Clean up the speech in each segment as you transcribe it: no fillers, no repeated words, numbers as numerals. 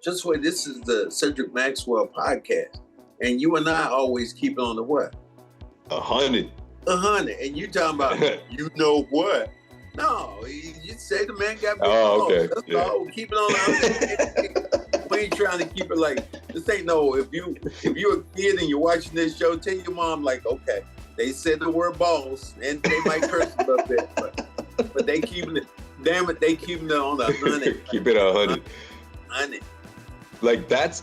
Just wait, this is the Cedric Maxwell podcast. And you and I always keep it on the what? 100. 100. And you talking about, you know what? No, you say the man got big balls. Okay. That's all. Keep it on the 100. We ain't trying to keep it like, this ain't no, if you're a kid and you're watching this show, tell your mom like, okay, they said the word balls and they might curse a little bit, but they keeping it, damn it, they keeping it on the 100. Keep it 100. 100. Like that's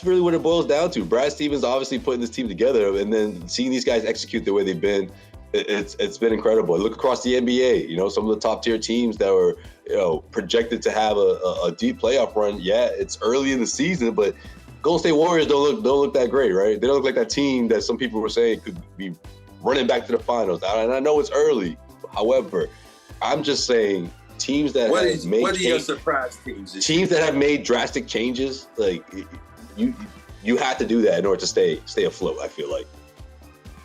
really what it boils down to. Brad Stevens obviously putting this team together, and then seeing these guys execute the way they've been, it's been incredible. Look across the NBA, some of the top tier teams that were projected to have a deep playoff run. Yeah, it's early in the season, but Golden State Warriors don't look that great, right? They don't look like that team that some people were saying could be running back to the finals. And I know it's early, however, I'm just saying. Teams that have made what are your surprise teams? Teams that have made drastic changes, like you have to do that in order to stay afloat, I feel like.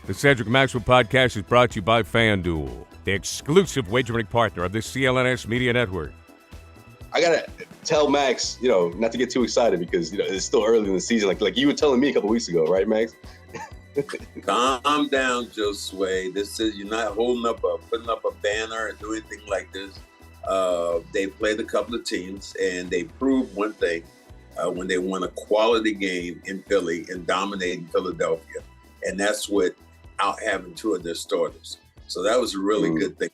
The Cedric Maxwell podcast is brought to you by FanDuel, the exclusive wagering partner of the CLNS Media Network. I gotta tell Max, not to get too excited because it's still early in the season. Like you were telling me a couple weeks ago, right, Max? Calm down, Josue. This is you're not putting up a banner and doing anything like this. They played a couple of teams, and they proved one thing when they won a quality game in Philly and dominating Philadelphia, and that's without having two of their starters. So that was a really good thing.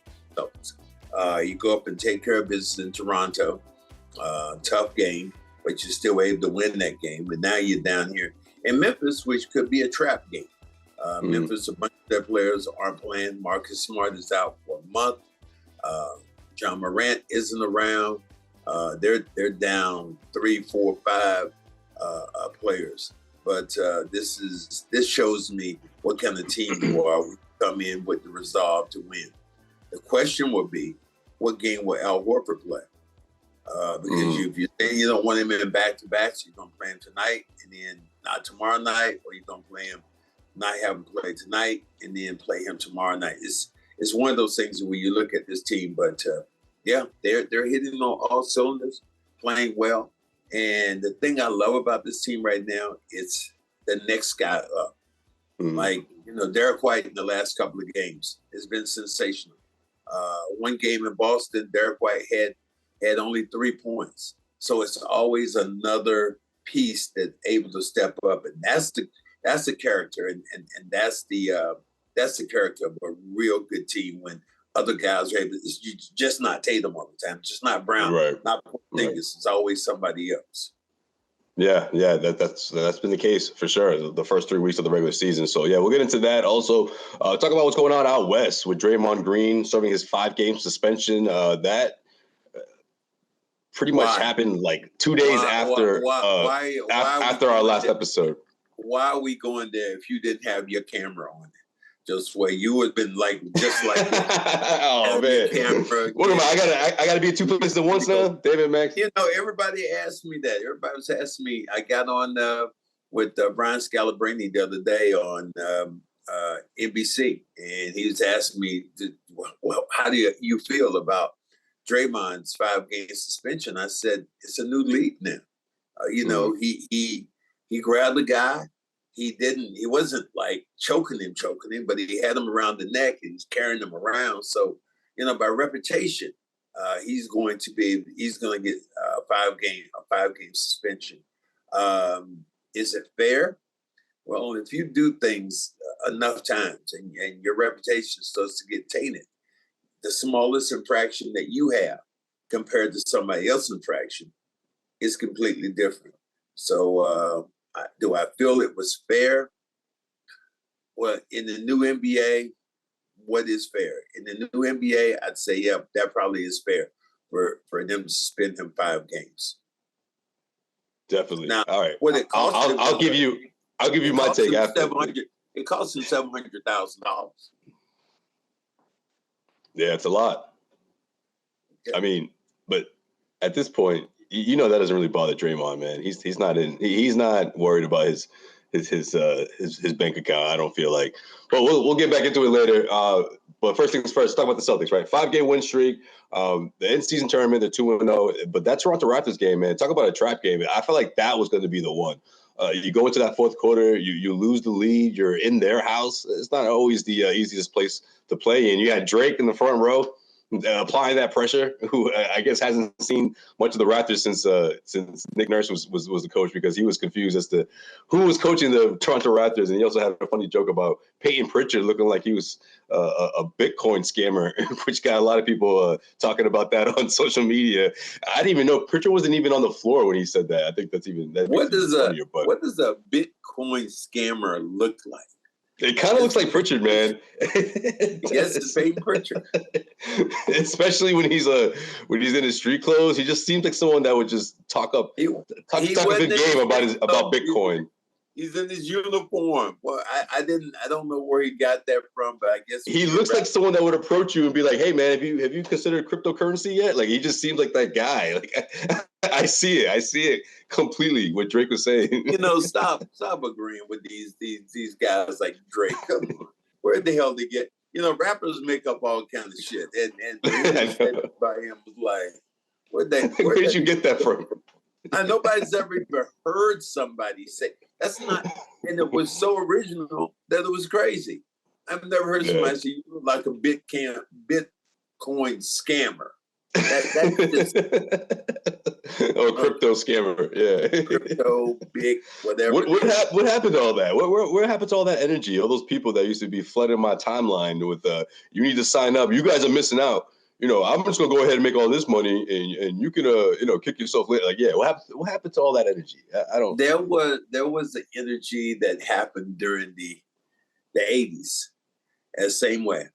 You go up and take care of business in Toronto, tough game, but you're still able to win that game. And now you're down here in Memphis, which could be a trap game. Memphis, a bunch of their players aren't playing. Marcus Smart is out for a month. John Morant isn't around. They're down 3, 4, 5 players. But this shows me what kind of team you are. We come in with the resolve to win. The question will be, what game will Al Horford play? Because if you say you don't want him in back-to-backs, you're going to play him tonight and then not tomorrow night, or you're going to play him, not have him play tonight and then play him tomorrow night. It's one of those things where you look at this team, but they're hitting on all cylinders, playing well. And the thing I love about this team right now, it's the next guy up. Like, Derek White in the last couple of games has been sensational. One game in Boston, Derek White had only 3 points. So it's always another piece that's able to step up. And that's the character. And that's the character of a real good team when other guys are able to, it's just not Tatum all the time, just not Brown, not Porzingis. It's always somebody else. Yeah, that's been the case for sure. The first 3 weeks of the regular season. So we'll get into that. Also, talk about what's going on out west with Draymond Green serving his 5-game suspension. That pretty much happened like 2 days after our last episode. Why are we going there if you didn't have your camera on it? Just where you would have been just like oh man, camera. What am I gotta be at 2 places at once now, David Max. Everybody asked me that. Everybody was asking me. I got on with Brian Scalabrine the other day on NBC, and he was asking me, how do you feel about Draymond's 5-game suspension? I said it's a new league now. He grabbed the guy. He wasn't like choking him, but he had him around the neck and he's carrying him around. So, by reputation, he's going to get a 5-game suspension. Is it fair? Well, if you do things enough times and your reputation starts to get tainted, the smallest infraction that you have compared to somebody else's infraction is completely different. So, do I feel it was fair? Well, in the new NBA, what is fair? In the new NBA, I'd say, that probably is fair for them to suspend him 5 games. Definitely. Now, all right. What it cost I'll give you my take after. It cost him $700,000. Yeah, it's a lot. I mean, but at this point, that doesn't really bother Draymond, man. He's not worried about his bank account. I don't feel like, but we'll get back into it later. But first things first, talk about the Celtics, right? 5-game win streak. The in-season tournament, they're 2-0. But that Toronto Raptors game, man, talk about a trap game. I felt like that was going to be the one. You go into that fourth quarter, you lose the lead, you're in their house. It's not always the easiest place to play in. You had Drake in the front row applying that pressure, who I guess hasn't seen much of the Raptors since Nick Nurse was the coach, because he was confused as to who was coaching the Toronto Raptors. And he also had a funny joke about Peyton Pritchard looking like he was a Bitcoin scammer, which got a lot of people talking about that on social media. I didn't even know Pritchard wasn't even on the floor when he said that. I think what does a Bitcoin scammer look like? It kind of looks like Pritchard, man. Yes, it's Peyton Pritchard. Especially when he's in his street clothes, he just seems like someone that would just talk a good game about Bitcoin. He's in his uniform. Well, I don't know where he got that from, but I guess he looks like someone that would approach you and be like, "Hey, man, have you considered cryptocurrency yet?" Like, he just seems like that guy. Like, I see it completely. What Drake was saying. Stop agreeing with these guys like Drake. Come on, where the hell they get? Rappers make up all kind of shit, and by him was like, where did you get that from? Nobody's ever even heard somebody say that's not, and it was so original that it was crazy. I've never heard somebody say you look like a Bitcoin scammer. That's or crypto scammer, yeah. Crypto, big, whatever. What happened to all that? Where happened to all that energy? All those people that used to be flooding my timeline with, you need to sign up. You guys are missing out. I'm just gonna go ahead and make all this money, and you can, kick yourself later. Like, yeah, what happened to all that energy? I don't. There was the energy that happened during the 80s, the same way.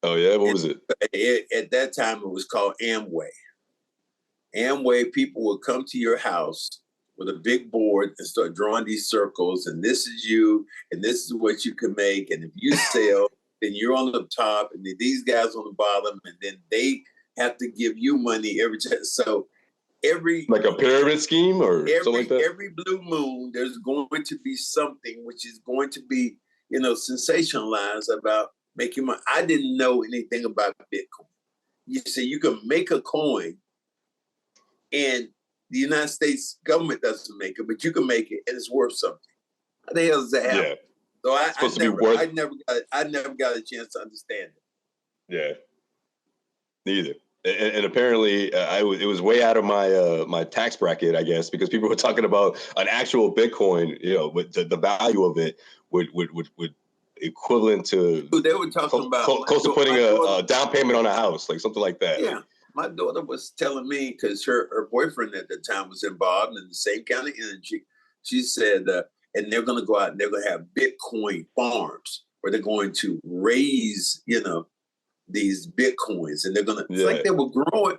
Oh yeah, what was it? At that time, it was called Amway. Amway, people would come to your house with a big board and start drawing these circles, and this is you, and this is what you can make, and if you sell. Then you're on the top, and then these guys on the bottom, and then they have to give you money every time. So like a pyramid scheme or something like that? Every blue moon, there's going to be something which is going to be, sensationalized about making money. I didn't know anything about Bitcoin. You say you can make a coin, and the United States government doesn't make it, but you can make it, and it's worth something. How the hell does that happen? Yeah. So I never got a chance to understand it. Yeah, neither. And apparently, it was way out of my tax bracket, I guess, because people were talking about an actual Bitcoin, with the value of it would equivalent to. They were talking about close to putting a down payment on a house, like something like that. Yeah, my daughter was telling me, because her boyfriend at the time was involved in the same kind of energy. She said. And they're going to go out and they're going to have Bitcoin farms where they're going to raise, these Bitcoins, and they're going to, it's like they were growing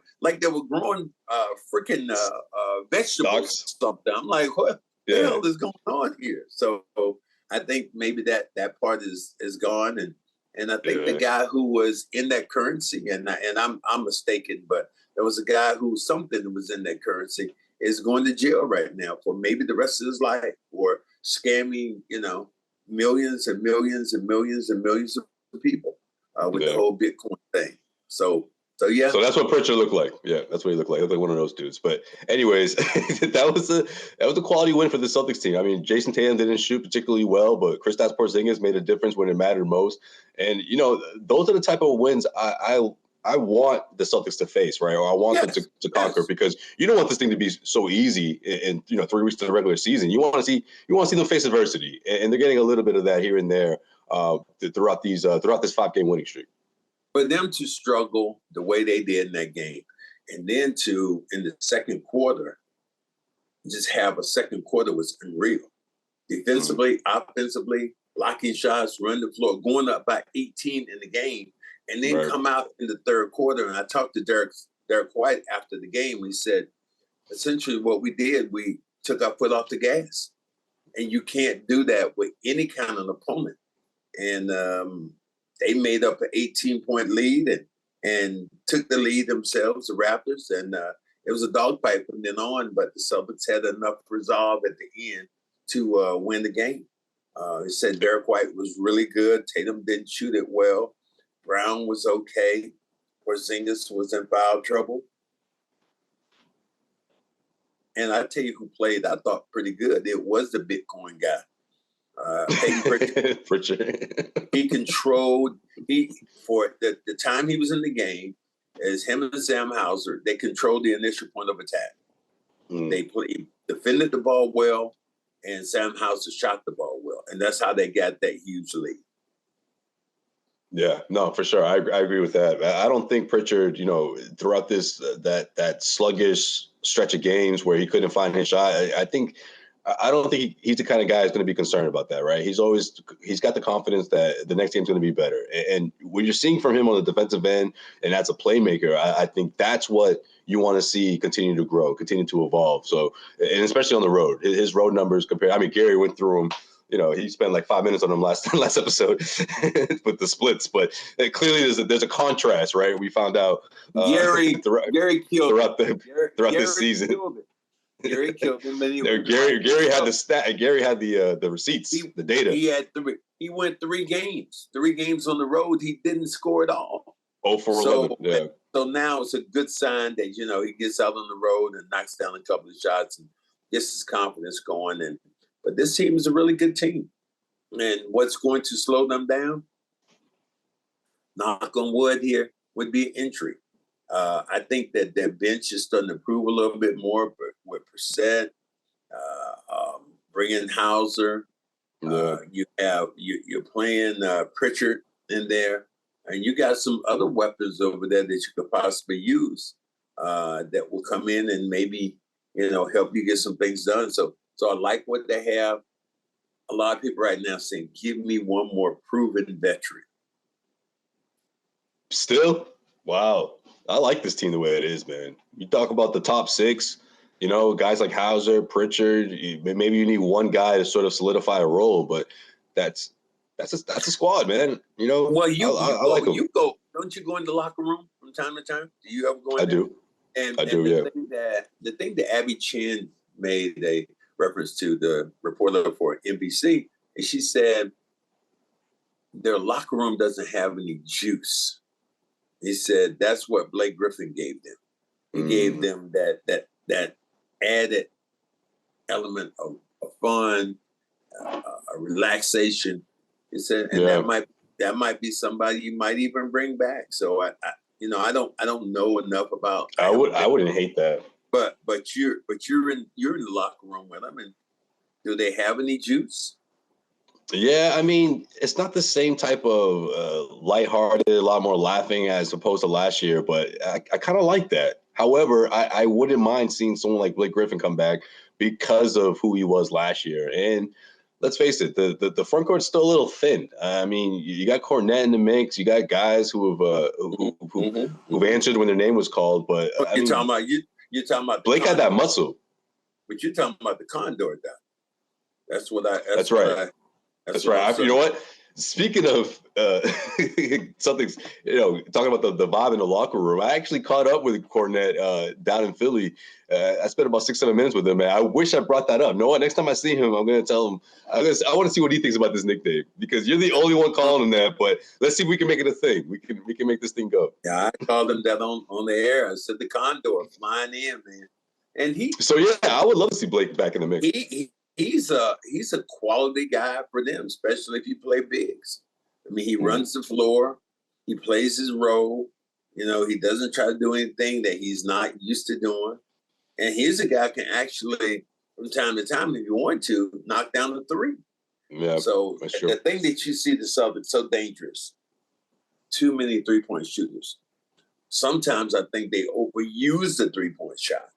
freaking vegetables or something. I'm like, what the hell is going on here? So I think maybe that part is gone. And I think the guy who was in that currency, and I'm mistaken, but there was a guy who something was in that currency, is going to jail right now for maybe the rest of his life, or scamming, millions and millions and millions and millions of people with the whole Bitcoin thing. So yeah. So that's what Pritchard looked like. Yeah, that's what he looked like. He looked like one of those dudes. But anyways, that was a quality win for the Celtics team. I mean, Jason Tatum didn't shoot particularly well, but Kristaps Porzingis made a difference when it mattered most. And those are the type of wins I want the Celtics to face, right? Or I want them to conquer, because you don't want this thing to be so easy in 3 weeks to the regular season. You want to see them face adversity, and they're getting a little bit of that here and there throughout this 5-game winning streak. For them to struggle the way they did in that game, and then to, in the second quarter, just have a second quarter was unreal. Defensively, offensively, blocking shots, running the floor, going up by 18 in the game, and then come out in the third quarter. And I talked to Derek White after the game. He said, essentially what we did, we took our foot off the gas. And you can't do that with any kind of opponent. And they made up an 18-point lead and took the lead themselves, the Raptors. And it was a dogfight from then on, but the Celtics had enough resolve at the end to win the game. He said Derek White was really good. Tatum didn't shoot it well. Brown was okay. Porzingis was in foul trouble. And I tell you who played, I thought pretty good. It was the Bitcoin guy. Peyton Pritchard. He controlled, for the time he was in the game, as him and Sam Hauser, they controlled the initial point of attack. They defended the ball well, and Sam Hauser shot the ball well. And that's how they got that huge lead. Yeah, no, for sure. I agree with that. I don't think Pritchard, throughout this that sluggish stretch of games where he couldn't find his shot, I don't think he's the kind of guy who's going to be concerned about that, right? He's got the confidence that the next game's going to be better. And what you're seeing from him on the defensive end and as a playmaker, I think that's what you want to see continue to grow, continue to evolve. So, and especially on the road, his road numbers Gary went through them. He spent like 5 minutes on them last episode with the splits, but clearly there's a contrast, right? We found out Gary killed throughout this season. Gary killed him. Gary had the stat. Gary had the receipts, the data. He went 3 games. 3 games on the road. He didn't score at all. 0 for 11. Yeah. So now it's a good sign that he gets out on the road and knocks down a couple of shots and gets his confidence going. But this team is a really good team. And what's going to slow them down, knock on wood here, would be injury. I think that their bench is starting to improve a little bit more, but with Brissett, bringing Hauser, you're playing Pritchard in there, and you got some other weapons over there that you could possibly use that will come in and maybe help you get some things done. So I like what they have. A lot of people right now saying, "Give me one more proven veteran." Still, wow. I like this team the way it is, man. You talk about the top 6, guys like Hauser, Pritchard. Maybe you need one guy to sort of solidify a role, but that's a squad, man. Well, I like them. You go. Don't you go in the locker room from time to time? Do you ever go in? I do. And I do. The thing that Abby Chin made a reference to, the reporter for NBC, and she said their locker room doesn't have any juice. He said that's what Blake Griffin gave them. He gave them that added element of fun, a relaxation. He said, and that might be somebody you might even bring back. So I don't know enough about. I wouldn't hate that. But you're in the locker room with them, and do they have any juice? Yeah, I mean, it's not the same type of lighthearted, a lot more laughing as opposed to last year, but I kind of like that. However, I wouldn't mind seeing someone like Blake Griffin come back because of who he was last year. And let's face it, the front court's still a little thin. I mean, you got Cornette in the mix, you got guys who've answered when their name was called, but you're talking about Blake had that muscle. But you're talking about the Condor guy. That's right. You know what? Speaking of something, talking about the vibe in the locker room, I actually caught up with Cornette down in Philly. I spent about 6-7 minutes with him, man. I wish I brought that up. You know what? Next time I see him, I'm going to tell him. I want to see what he thinks about this nickname, because you're the only one calling him that. But let's see if we can make it a thing. We can make this thing go. Yeah, I called him that on the air. I said the Condor flying in, man. And So yeah, I would love to see Blake back in the mix. He's a quality guy for them, especially if you play bigs. I mean, he runs the floor. He plays his role. He doesn't try to do anything that he's not used to doing. And he's a guy who can actually, from time to time, if you want to, knock down a 3. Yeah. So the thing that you see the Celtics so dangerous, too many 3-point shooters. Sometimes I think they overuse the 3-point shot.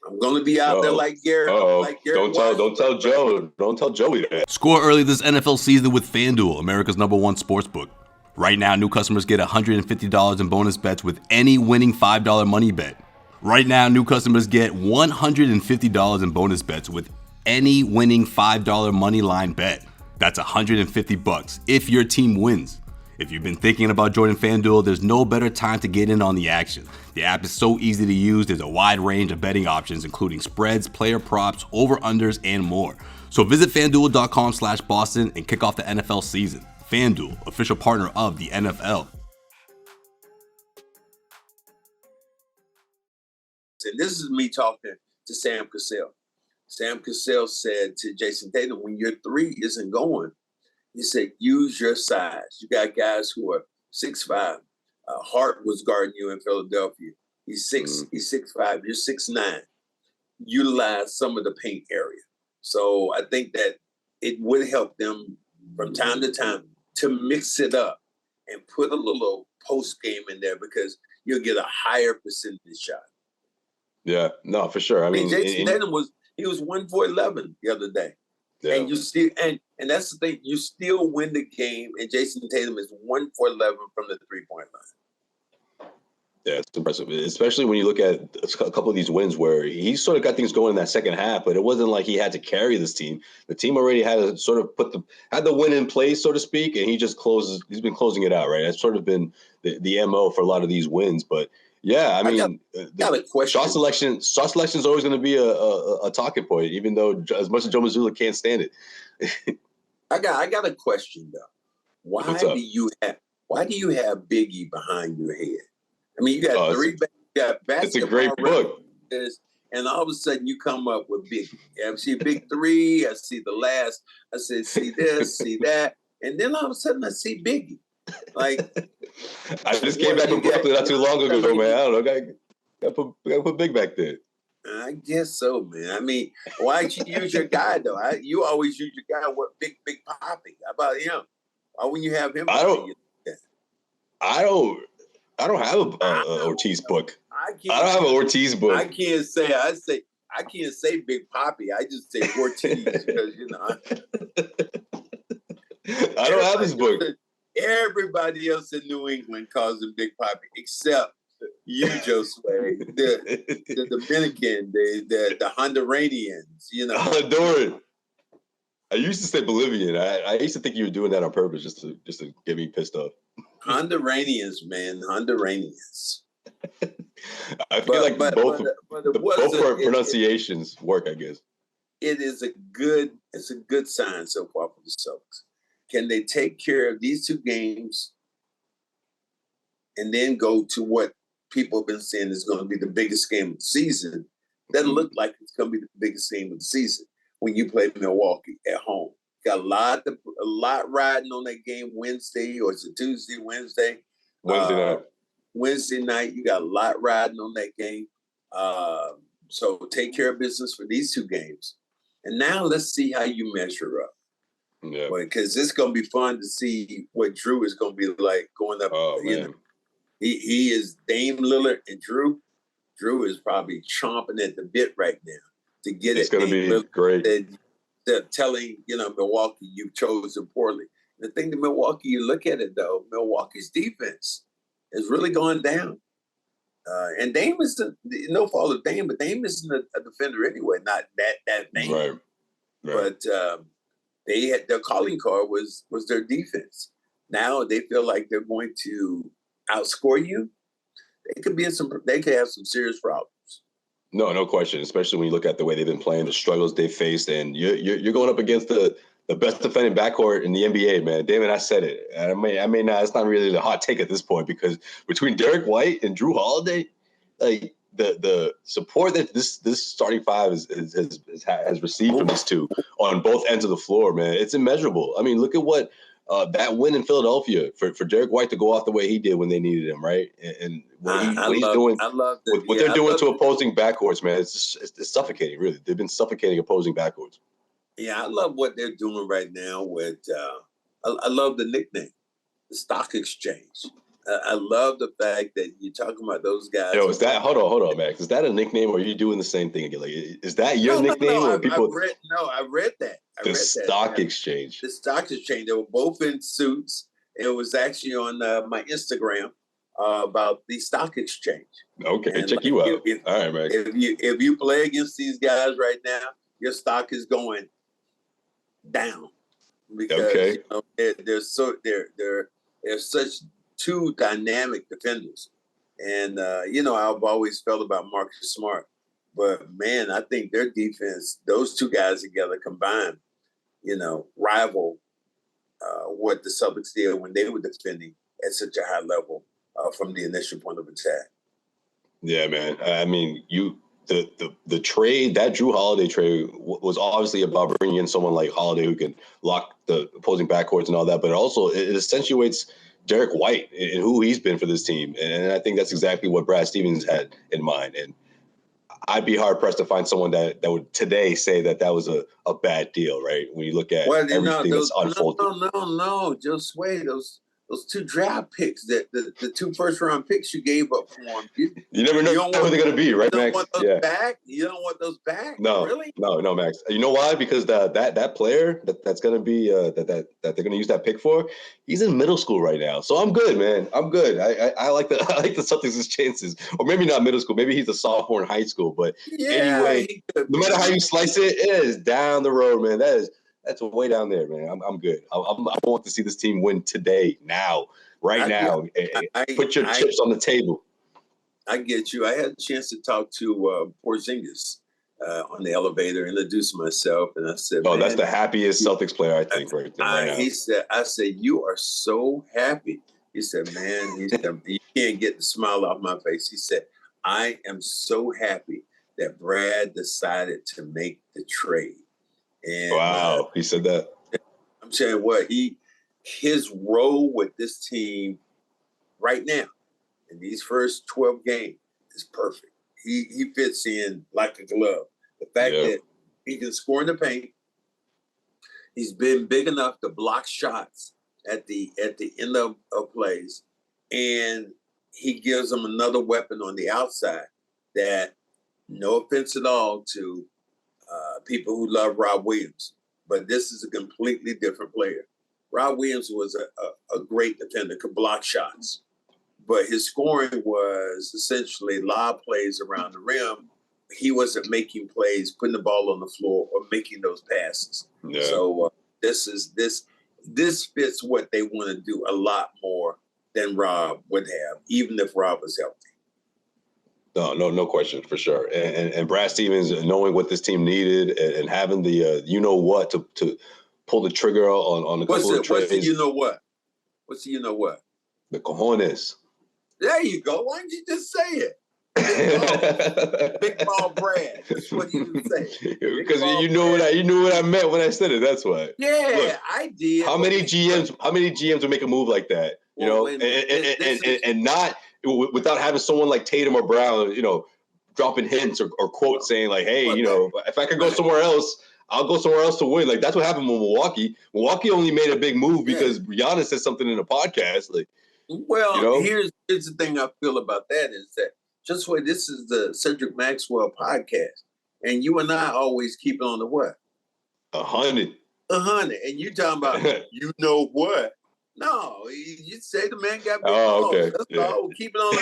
I'm going to be out there like Garrett. Don't tell Joe. Don't tell Joey that. Score early this NFL season with FanDuel, America's #1 sportsbook. Right now, new customers get $150 in bonus bets with any winning $5 money bet. Right now, new customers get $150 in bonus bets with any winning $5 money line bet. That's $150 if your team wins. If you've been thinking about joining FanDuel, there's no better time to get in on the action. The app is so easy to use. There's a wide range of betting options, including spreads, player props, over-unders, and more. So visit FanDuel.com/Boston and kick off the NFL season. FanDuel, official partner of the NFL. And this is me talking to Sam Cassell. Sam Cassell said to Jason Tatum, when your three isn't going, he said, use your size. You got guys who are 6'5". Hart was guarding you in Philadelphia. He's 6'5", you're 6'9". Utilize some of the paint area. So I think that it would help them from time to time to mix it up and put a little post game in there because you'll get a higher percentage shot. Yeah, no, for sure. I mean, Jason Tatum was 1 for 11 the other day. Yeah. And you still and that's the thing, you still win the game, and Jason Tatum is 1 for 11 from the 3-point line. Yeah, it's impressive, especially when you look at a couple of these wins where he sort of got things going in that second half, but it wasn't like he had to carry this team. The team already had to sort of had the win in place, so to speak, and he's been closing it out, right? That's sort of been the MO for a lot of these wins. But yeah, I mean, shot selection is always going to be a talking point, even though as much as Joe Mazzulla can't stand it. I got a question though. Why do you have Biggie behind your head? I mean, you got basketball. It's a great book. And all of a sudden you come up with Biggie. I see Big Three. I see the last. I said, see this, see that. And then all of a sudden I see Biggie. Like, I just came back from Brooklyn not too long ago, man. I don't know. Got put Big back there. I guess so, man. I mean, why'd you use your guy though? You always use your guy. What Big Poppy? How about him? Why wouldn't you have him? I don't have a Ortiz book. I don't have an Ortiz book. I can't say Big Poppy. I just say Ortiz because I don't have his book. Everybody else in New England calls him Big Poppy, except you, Josue, the Dominican, the Honduranians, Honduran. I used to say Bolivian. I used to think you were doing that on purpose just to get me pissed off. Honduranians, man, Honduranians. I feel both pronunciations work, I guess. It's a good sign so far for the Celtics. Can they take care of these two games and then go to what people have been saying is going to be the biggest game of the season? Doesn't look like it's going to be the biggest game of the season when you play Milwaukee at home. Got a lot riding on that game Wednesday, or is it Tuesday, Wednesday? Wednesday night. Wednesday night, you got a lot riding on that game. So take care of business for these two games. And now let's see how you measure up. Yeah. Because it's going to be fun to see what Drew is going to be like going up. Oh, man. He is Dame Lillard and Drew. Drew is probably chomping at the bit right now to get it. It's going to be great. They're telling, Milwaukee, you've chosen poorly. The thing to Milwaukee, you look at it, though, Milwaukee's defense is really going down. And Dame is no fault of Dame, but Dame isn't a defender anyway, not that Dame. Right. But their calling card was their defense. Now they feel like they're going to outscore you. They could have some serious problems. No question. Especially when you look at the way they've been playing, the struggles they faced, and you're going up against the best defending backcourt in the NBA, man. David, I said it. I may not. It's not really the hot take at this point because between Derek White and Drew Holiday, like the support that this starting five has received from these two on both ends of the floor, man, it's immeasurable. I mean, look at what that win in Philadelphia for Derek White to go off the way he did when they needed him, right? And what they're doing to opposing backcourts, man, it's suffocating. Really, they've been suffocating opposing backcourts. Yeah, I love what they're doing right now with. I love the nickname, the stock exchange. I love the fact that you're talking about those guys. Yo, hold on, Max. Is that a nickname, or are you doing the same thing again? Like, is that your nickname, or people? I read that. The stock exchange. The stock exchange. They were both in suits. It was actually on my Instagram about the stock exchange. Okay, and check you out. All right, Max. If you play against these guys right now, your stock is going down because they're such two dynamic defenders. And, I've always felt about Marcus Smart. But, man, I think their defense, those two guys together combined, rival what the Celtics did when they were defending at such a high level from the initial point of attack. Yeah, man. I mean, the trade, that Drew Holiday trade was obviously about bringing in someone like Holiday who can lock the opposing backcourts and all that, but also it accentuates Derek White and who he's been for this team. And I think that's exactly what Brad Stevens had in mind. And I'd be hard pressed to find someone that would today say that was a bad deal, right? When you look at everything that's unfolded. No, Joe Sway, those 2 draft picks, the 2 first-round picks you gave up for him. You never know who they're going to be, right, Max? Want those back? You don't want those back? No, really? No, Max. You know why? Because that player that's going to be that they're going to use that pick for, he's in middle school right now. So I'm good, man. I'm good. I like the Celtics' chances, or maybe not middle school. Maybe he's a sophomore in high school. But anyway, no matter how you slice it, it is down the road, man. That's way down there, man. I'm good. I want to see this team win today, now, right now. Put your chips on the table. I get you. I had a chance to talk to Porzingis on the elevator, introduce myself, and I said, "Oh, that's the happiest Celtics player I think right now." He said, "I said you are so happy." He said, "Man," he said, "you can't get the smile off my face." He said, "I am so happy that Brad decided to make the trade." And wow, he said that. I'm saying what his role with this team right now in these first 12 games is perfect. He fits in like a glove. The fact that he can score in the paint, he's been big enough to block shots at the end of plays, and he gives them another weapon on the outside that, no offense at all to people who love Rob Williams, but this is a completely different player. Rob Williams was a great defender, could block shots, but his scoring was essentially lob plays around the rim. He wasn't making plays, putting the ball on the floor, or making those passes. Yeah. So this fits what they want to do a lot more than Rob would have, even if Rob was healthy. No question, for sure. And Brad Stevens, knowing what this team needed and having the what to pull the trigger on a couple of trades. What's the you know what? What's the you know what? The cojones. There you go. Why didn't you just say it? Big ball Brad. That's what you say. Because you knew what I meant when I said it. That's why. Yeah, look, I did. How many GMs would make a move like that? You know, and not without having someone like Tatum or Brown, dropping hints or quotes saying like, hey, if I could go somewhere else, I'll go somewhere else to win. Like, that's what happened with Milwaukee. Milwaukee only made a big move because Giannis said something in a podcast. Like, here's the thing I feel about that is that just where this is the Cedric Maxwell podcast, and you and I always keep it on the what? 100. 100. And you talking about, you know what? No, you say the man got big balls. Okay. That's all. Keep it on.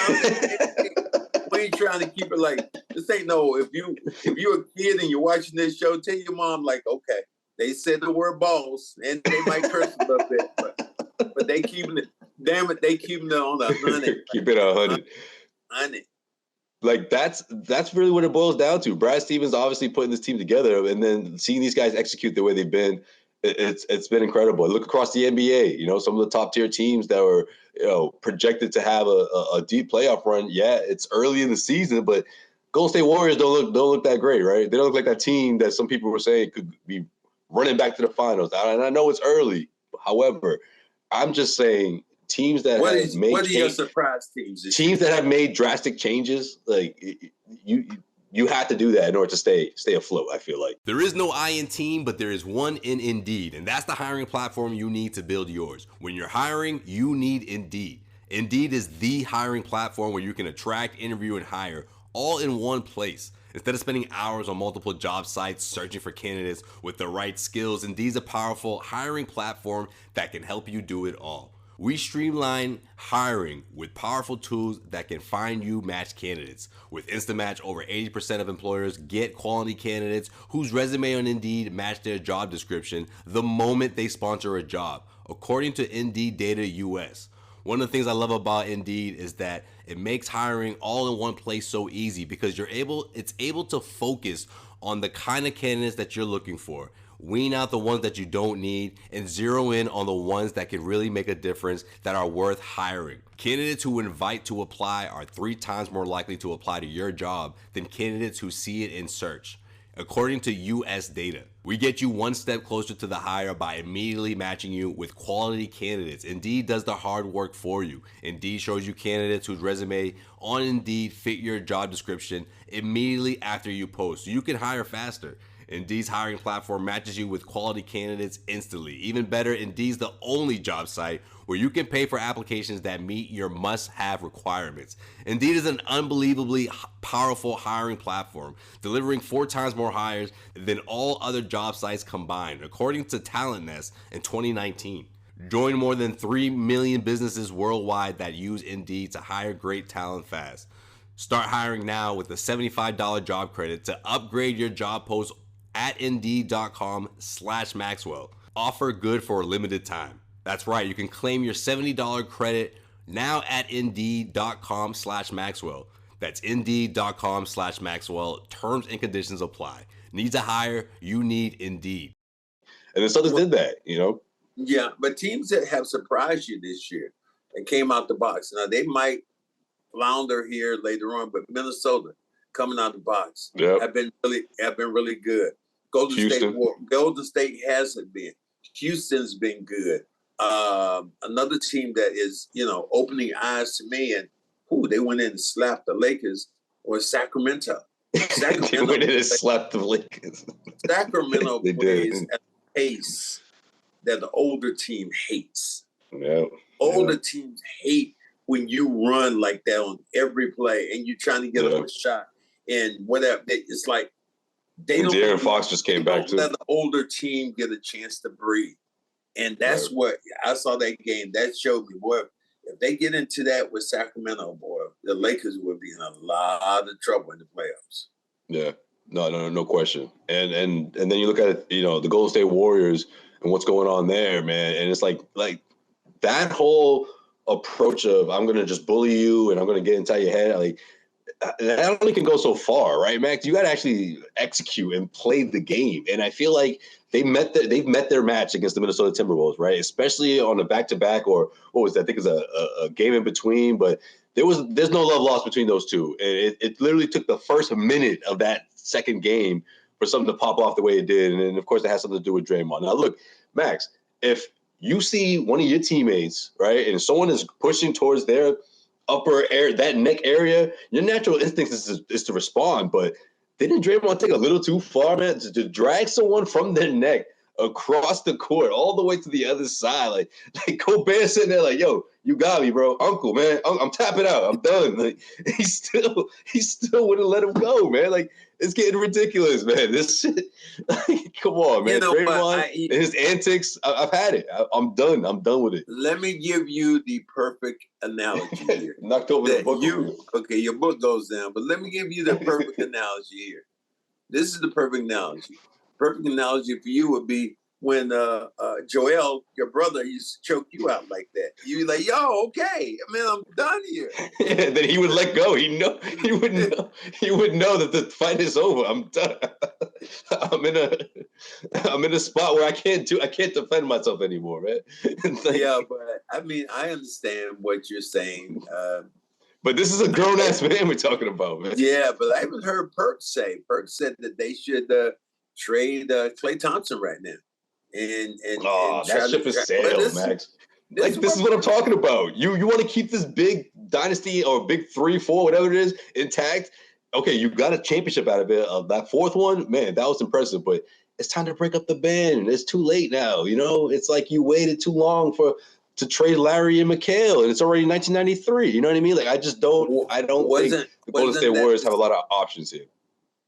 We ain't trying to keep it like this. Ain't no. If you're a kid and you're watching this show, tell your mom like, okay, they said the word balls and they might curse a little bit, but they keeping it. Damn it, they keeping it on 100. Keep it 100. 100. Like that's really what it boils down to. Brad Stevens obviously putting this team together, and then seeing these guys execute the way they've been. It's been incredible. Look across the NBA, some of the top tier teams that were, projected to have a deep playoff run. Yeah, it's early in the season, but Golden State Warriors don't look that great, right? They don't look like that team that some people were saying could be running back to the finals. And I know it's early. However, I'm just saying teams that have made what are your surprise teams? Teams that have made drastic changes, like you have to do that in order to stay afloat, I feel like. There is no I in team, but there is one in Indeed, and that's the hiring platform you need to build yours. When you're hiring, you need Indeed. Indeed is the hiring platform where you can attract, interview, and hire all in one place. Instead of spending hours on multiple job sites searching for candidates with the right skills, Indeed's a powerful hiring platform that can help you do it all. We streamline hiring with powerful tools that can find you match candidates. With Instant Match, over 80% of employers get quality candidates whose resume on Indeed match their job description the moment they sponsor a job, according to Indeed Data US. One of the things I love about Indeed is that it makes hiring all in one place so easy because it's able to focus on the kind of candidates that you're looking for. Wean out the ones that you don't need and zero in on the ones that can really make a difference, that are worth hiring. Candidates who invite to apply are 3 times more likely to apply to your job than candidates who see it in search. According to US data, we get you one step closer to the hire by immediately matching you with quality candidates. Indeed does the hard work for you. Indeed shows you candidates whose resume on Indeed fit your job description immediately after you post, so you can hire faster. Indeed's hiring platform matches you with quality candidates instantly. Even better, Indeed's the only job site where you can pay for applications that meet your must-have requirements. Indeed is an unbelievably powerful hiring platform, delivering 4 times more hires than all other job sites combined, according to TalentNest in 2019. Join more than 3 million businesses worldwide that use Indeed to hire great talent fast. Start hiring now with a $75 job credit to upgrade your job post at Indeed.com/Maxwell. Offer good for a limited time. That's right, you can claim your $70 credit now at Indeed.com/Maxwell. That's Indeed.com/Maxwell. Terms and conditions apply. Need to hire? You need Indeed. And the Celtics did that, you know? Yeah, but teams that have surprised you this year and came out the box. Now, they might flounder here later on, but Minnesota coming out the box have been really good. Golden State hasn't been. Houston's been good. Another team that is, opening eyes to me, and they went in and slapped the Lakers, was Sacramento. They went in and slapped the Lakers. Sacramento plays at a pace that the older team hates. Older teams hate when you run like that on every play and you're trying to get a shot and whatever. It's like they don't. De'Aaron Fox just came back too. Let the older team get a chance to breathe, and that's what I saw that game. That showed me, boy, if they get into that with Sacramento, boy, the Lakers would be in a lot of trouble in the playoffs. Yeah, no question. And then you look at the Golden State Warriors and what's going on there, man, and it's like that whole approach of I'm going to just bully you and I'm going to get inside your head, like that only can go so far, right, Max? You got to actually execute and play the game. And I feel like they've met their match against the Minnesota Timberwolves, right? Especially on a back-to-back, or what was that? I think it was a game in between, but there's no love lost between those two. And it literally took the first minute of that second game for something to pop off the way it did. And then, of course, it has something to do with Draymond. Now, look, Max, if you see one of your teammates, right, and someone is pushing towards their upper area, that neck area, your natural instinct is to respond. But didn't Draymond take a little too far, man, to drag someone from their neck across the court all the way to the other side? Like Gobert sitting there like, yo, you got me, bro. Uncle, man, I'm tapping out. I'm done. Like, he still wouldn't let him go, man. Like, it's getting ridiculous, man. This shit, come on, man. Draymond and his antics, I've had it. I'm done. I'm done with it. Let me give you the perfect analogy here. Knocked over the book. Okay, your book goes down, but let me give you the perfect analogy here. This is the perfect analogy. Perfect analogy for you would be when Joel, your brother, used to choke you out like that. You'd be like, yo, okay, I mean, I'm done here. Yeah, then he would let go. He would know that the fight is over. I'm done. I'm in a spot where I can't defend myself anymore, man. Yeah, but I mean, I understand what you're saying. But this is a grown-ass man we're talking about, man. Yeah, but I even heard Perk said that they should trade Klay Thompson right now. And that ship is sailed, Max. This is what I'm talking about. You want to keep this big dynasty or big 3-4, whatever it is, intact. Okay, you got a championship out of it. That fourth one, man, that was impressive. But it's time to break up the band. It's too late now. It's like you waited too long to trade Larry and McHale, and it's already 1993. You know what I mean? Like, I don't think the Golden State Warriors have a lot of options here.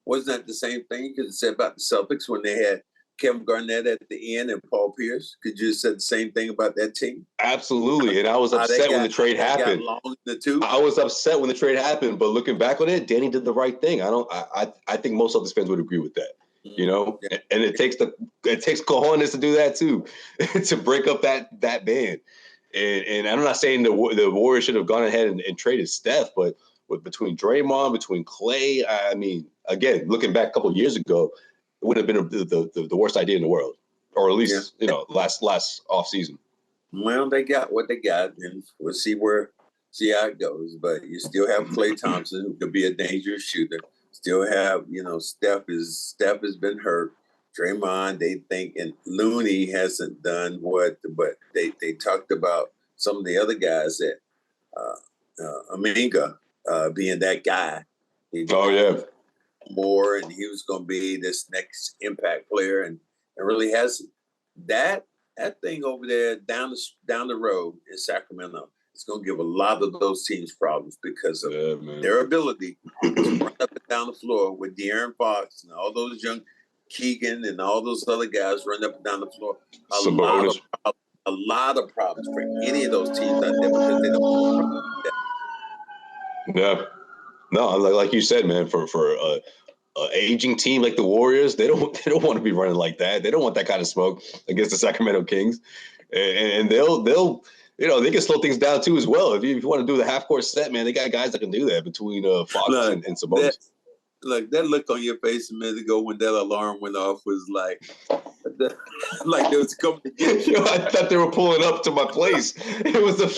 Wasn't that the same thing you could have said about the Celtics when they had Kevin Garnett at the end and Paul Pierce? Could you have said the same thing about that team? Absolutely. And I was upset when the trade happened. I was upset when the trade happened, but looking back on it, Danny did the right thing. I think most Celtics fans would agree with that. And it takes cojones to do that too, to break up that band. And I'm not saying the Warriors should have gone ahead and traded Steph, but between Draymond, between Klay, I mean, again, looking back a couple of years ago, it would have been the worst idea in the world, or at least last off season. Well, they got what they got, and we'll see how it goes. But you still have Klay Thompson, who could be a dangerous shooter. Still have, Steph has been hurt. Draymond, they think, and Looney hasn't done but they talked about some of the other guys that Aminga being that guy. More, and he was going to be this next impact player, and really hasn't. That thing over there down the road in Sacramento, it's going to give a lot of those teams problems because of their ability to run up and down the floor with De'Aaron Fox and all those young Keegan and all those other guys run up and down the floor. A lot of problems for any of those teams out there because they don't. Yeah, no, like you said, man. For a aging team like the Warriors, they don't want to be running like that. They don't want that kind of smoke against the Sacramento Kings, and they'll they can slow things down too as well. If you want to do the half court set, man, they got guys that can do that between Fox and Sabonis. That look on your face a minute ago when that alarm went off was like they was coming to get you. I thought they were pulling up to my place. It was a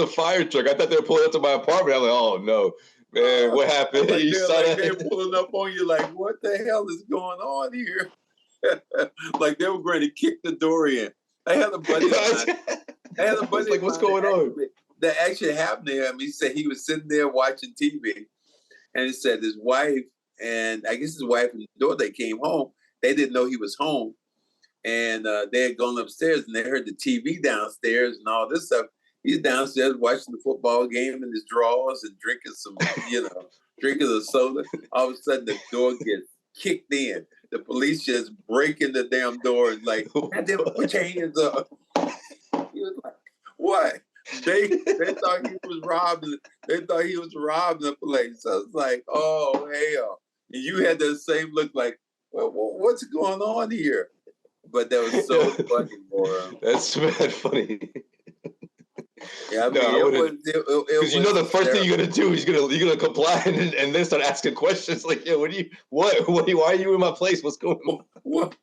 fire truck. I thought they were pulling up to my apartment. I'm like, oh no, man, what happened? They're pulling up on you like, what the hell is going on here? Like they were going to kick the door in. I had a buddy. Like, what's going on? That actually happened to him. He said he was sitting there watching TV. And he said his wife, and I guess his wife and his daughter, they came home. They didn't know he was home. And they had gone upstairs and they heard the TV downstairs and all this stuff. He's downstairs watching the football game in his drawers and drinking some, drinking a soda. All of a sudden the door gets kicked in. The police just break in the damn door and like, goddamn, put your hands up. He was like, what? They thought he was robbing. They thought he was robbing the place. I was like, oh hell! And you had that same look, like, well, what's going on here? But that was so funny for him. That's mad funny. Yeah, I mean, because the first thing you're gonna do is you're gonna comply and then start asking questions like, yeah, why are you in my place? What's going on? What?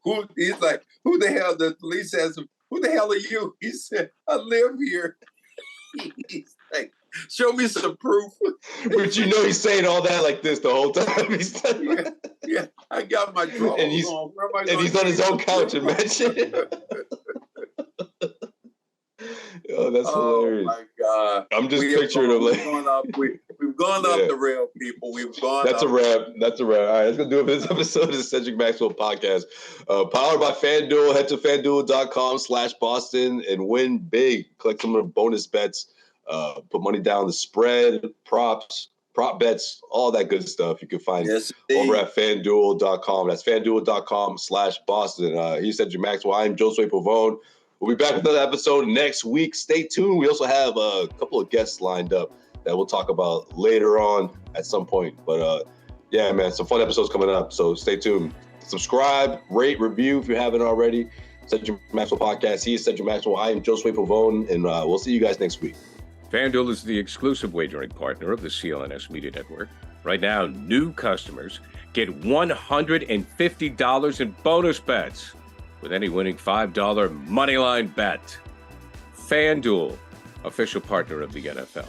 Who? He's like, who the hell? The police asked him, who the hell are you? He said, I live here. He's like, show me some proof. But he's saying all that like this the whole time. He's yeah, I got my drawers on. Where am I and he's on his own couch, imagine. Oh, that's hilarious. Oh my God. I'm just picturing him like we've gone off the rail, people. That's a wrap. That's a wrap. All right, that's gonna do it for this episode of the Cedric Maxwell podcast. Powered by FanDuel. Head to FanDuel.com/Boston and win big. Collect some of the bonus bets. Put money down the spread, props, prop bets, all that good stuff. You can find over at FanDuel.com. That's FanDuel.com/Boston. He's Cedric Maxwell. I am Josue Pavone. We'll be back with another episode next week. Stay tuned. We also have a couple of guests lined up that we'll talk about later on at some point. But yeah, man, some fun episodes coming up. So stay tuned. Subscribe, rate, review if you haven't already. Cedric Maxwell Podcast. He is Cedric Maxwell. I am Josue Pavone, and we'll see you guys next week. FanDuel is the exclusive wagering partner of the CLNS Media Network. Right now, new customers get $150 in bonus bets with any winning $5 moneyline bet. FanDuel, official partner of the NFL.